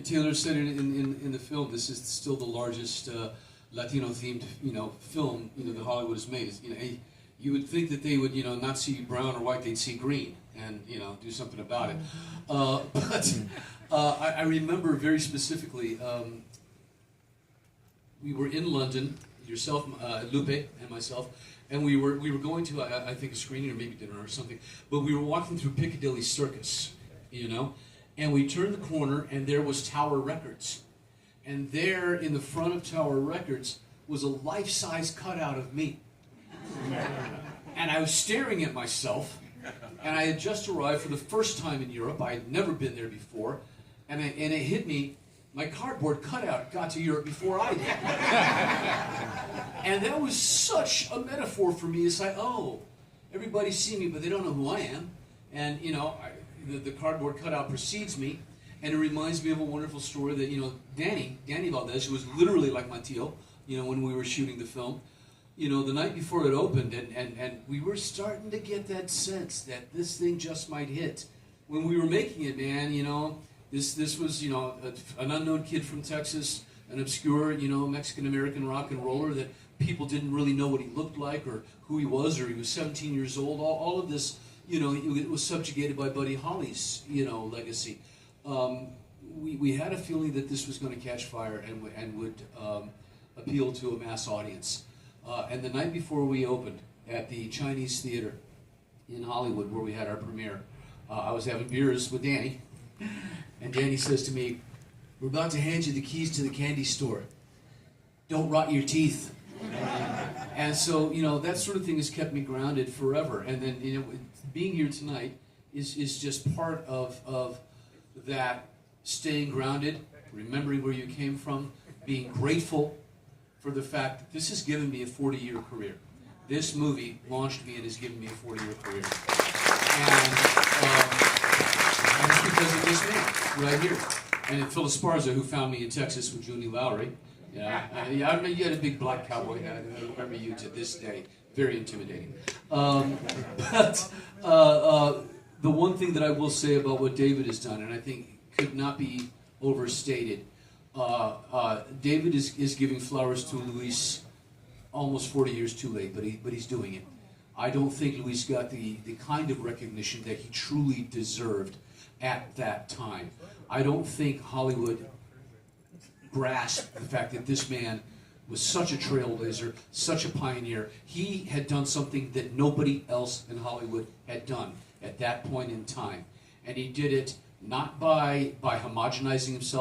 Taylor said it in the film. This is still the largest Latino-themed, film, that Hollywood has made. You would think that they would, not see brown or white, they'd see green and, do something about it. I remember very specifically, we were in London, yourself, Lupe, and myself, and we were going to, I think, a screening or maybe dinner or something, but we were walking through Piccadilly Circus, and we turned the corner, and there was Tower Records. And there, in the front of Tower Records, was a life-size cutout of me. And I was staring at myself, and I had just arrived for the first time in Europe. I had never been there before, and it hit me, my cardboard cutout got to Europe before I did. And that was such a metaphor for me. It's like, oh, everybody's seen me, but they don't know who I am. And, the cardboard cutout precedes me, and it reminds me of a wonderful story that, Danny Valdez, who was literally like my tío, when we were shooting the film, the night before it opened, and we were starting to get that sense that this thing just might hit. When we were making it, man, this was, an unknown kid from Texas, an obscure, Mexican-American rock and roller that people didn't really know what he looked like or who he was, or he was 17 years old. All of this, it was subjugated by Buddy Holly's, legacy. We had a feeling that this was going to catch fire and would appeal to a mass audience. And the night before we opened at the Chinese Theater in Hollywood, where we had our premiere, I was having beers with Danny, and Danny says to me, "We're about to hand you the keys to the candy store. Don't rot your teeth." And so, that sort of thing has kept me grounded forever. And then, being here tonight is just part of that staying grounded, remembering where you came from, being grateful for the fact that this has given me a 40-year career. This movie launched me and has given me a 40-year career. And it's because of this man right here. And Phil Esparza, who found me in Texas with Junie Lowry. I mean, you had a big black cowboy hat. I remember you to this day. Very intimidating. But the one thing that I will say about what David has done, and I think could not be overstated, David is giving flowers to Luis almost 40 years too late, but he's doing it. I don't think Luis got the kind of recognition that he truly deserved at that time. I don't think Hollywood grasped the fact that this man was such a trailblazer, such a pioneer. He had done something that nobody else in Hollywood had done at that point in time. And he did it not by homogenizing himself